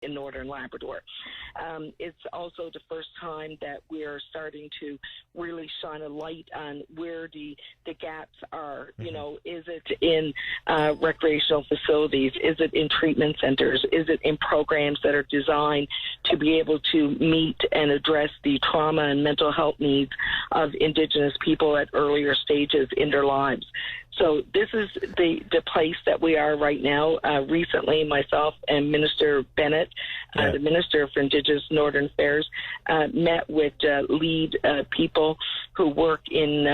in Northern Labrador. It's also the first time that we're starting to really shine a light on where the gaps are. You know, is it in recreational facilities? Is it in treatment centers? Is it in programs that are designed to be able to meet and address the trauma and mental health needs of Indigenous people at earlier stages in their lives? So this is the place that we are right now. Recently, myself and Minister Bennett, the Minister for Indigenous Northern Affairs, met with lead people who work in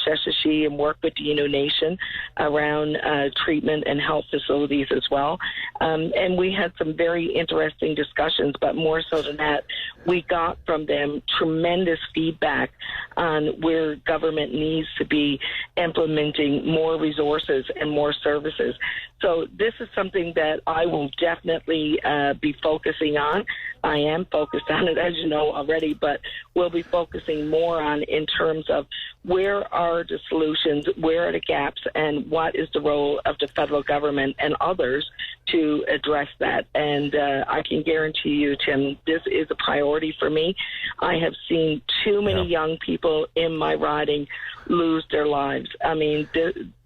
Sheshatshiu and work with the Innu Nation around treatment and health facilities as well. And we had some very interesting discussions, but more so than that, we got from them tremendous feedback on where government needs to be implementing more resources and more services. So this is something that I will definitely be focusing on. I am focused on it, as you know already, but we'll be focusing more on in terms of where are the solutions, where are the gaps, and what is the role of the federal government and others to address that. And I can guarantee you, Tim, this is a priority for me. I have seen too many young people in my riding lose their lives. I mean,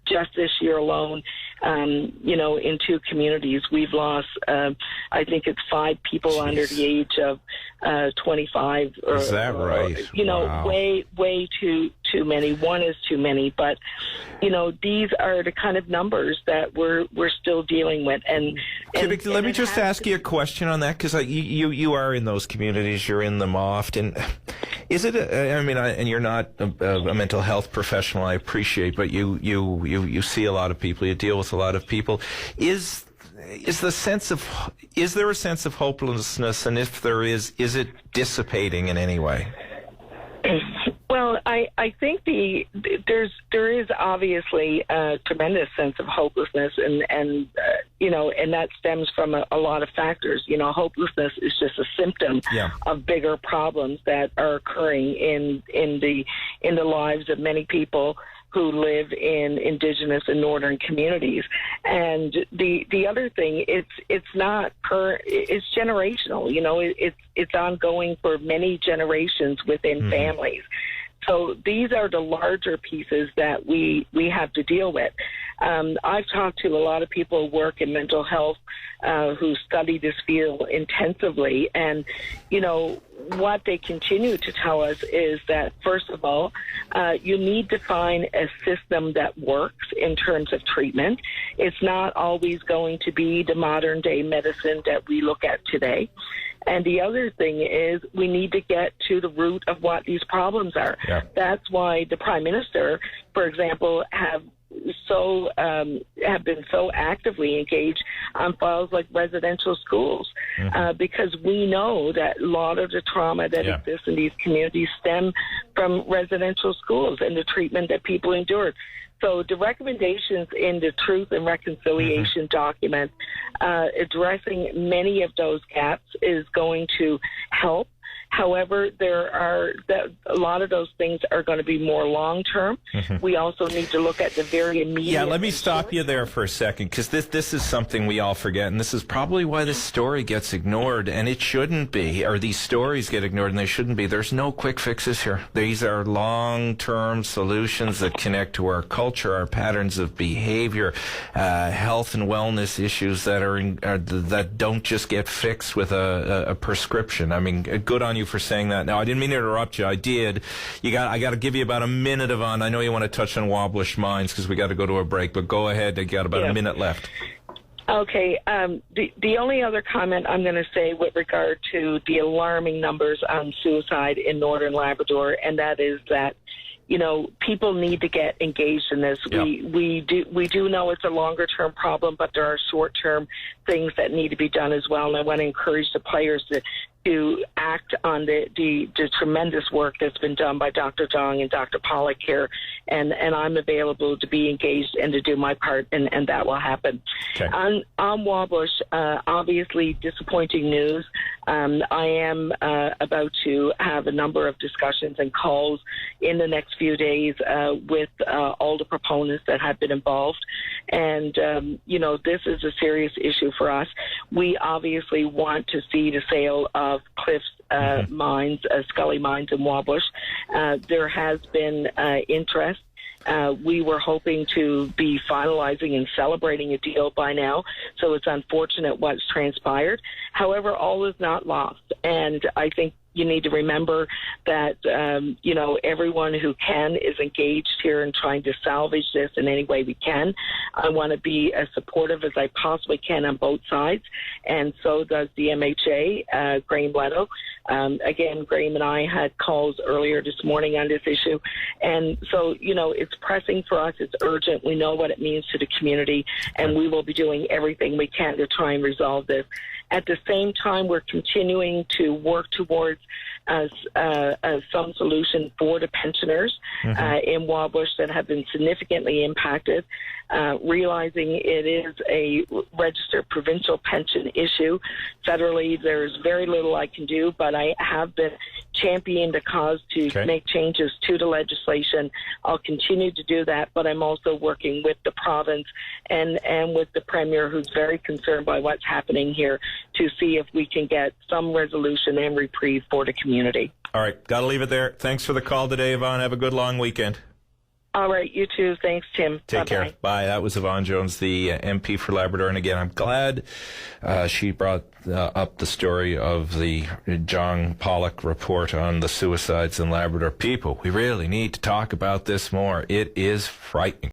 just this year alone, you know, in 2 communities, we've lost, I think it's 5 people under the age of 25. Is that right? You know, wow. way too many. One is too many. But, you know, these are the kind of numbers that we're still dealing with. And let me just ask you a question on that, because you are in those communities, you're in them often. Is it? And you're not a mental health professional, I appreciate, but you see a lot of people, you deal with a lot of people. Is there a sense of hopelessness, and if there is it dissipating in any way? Well, I think there is obviously a tremendous sense of hopelessness, and you know, and that stems from a lot of factors. You know, hopelessness is just a symptom of bigger problems that are occurring in the lives of many people who live in Indigenous and Northern communities. And the other thing, it's generational. You know, it's ongoing for many generations within families. So these are the larger pieces that we have to deal with. I've talked to a lot of people who work in mental health who study this field intensively, and, you know, what they continue to tell us is that, first of all, you need to find a system that works in terms of treatment. It's not always going to be the modern day medicine that we look at today. And the other thing is we need to get to the root of what these problems are. Yeah. That's why the Prime Minister, for example, have been so actively engaged on files like residential schools, because we know that a lot of the trauma that exists in these communities stem from residential schools and the treatment that people endured. So the recommendations in the Truth and Reconciliation document addressing many of those gaps is going to help. However, a lot of those things are going to be more long-term. We also need to look at the very immediate... Yeah, let me stop you there for a second, because this is something we all forget, and this is probably why this story gets ignored, and it shouldn't be, or these stories get ignored, and they shouldn't be. There's no quick fixes here. These are long-term solutions that connect to our culture, our patterns of behavior, health and wellness issues that don't just get fixed with a prescription. I mean, good on you for saying that. Now, I didn't mean to interrupt you. I did. I got to give you about a minute, Yvonne. I know you want to touch on Wabush mines because we got to go to a break, but go ahead. You got about a minute left. Okay. The only other comment I'm going to say with regard to the alarming numbers on suicide in Northern Labrador, and that is that, you know, people need to get engaged in this. Yeah. We do know it's a longer term problem, but there are short term things that need to be done as well. And I want to encourage the players to act on the tremendous work that's been done by Dr. Dong and Dr. Pollack here, and I'm available to be engaged and to do my part, and that will happen. Okay. On Wabush, obviously disappointing news. I am about to have a number of discussions and calls in the next few days with all the proponents that have been involved. And, this is a serious issue for us. We obviously want to see the sale of Cliffs mines, Scully mines in Wabush. There has been interest. We were hoping to be finalizing and celebrating a deal by now, so it's unfortunate what's transpired. However, all is not lost, and I think you need to remember that, everyone who can is engaged here in trying to salvage this in any way we can. I want to be as supportive as I possibly can on both sides, and so does the MHA, Graham Leno. Again, Graham and I had calls earlier this morning on this issue, and so, it's pressing for us. It's urgent. We know what it means to the community, and we will be doing everything we can to try and resolve this. At the same time, we're continuing to work towards some solution for the pensioners in Wabush that have been significantly impacted, realizing it is a registered provincial pension issue. Federally, there's very little I can do, but I have been championing the cause to make changes to the legislation. I'll continue to do that, but I'm also working with the province and with the Premier, who's very concerned by what's happening here, to see if we can get some resolution and reprieve for the community. All right, got to leave it there. Thanks for the call today, Yvonne. Have a good long weekend. All right, you too. Thanks, Tim. Take care. Bye. That was Yvonne Jones, the MP for Labrador. And again, I'm glad she brought up the story of the John Pollock report on the suicides in Labrador. People, we really need to talk about this more. It is frightening.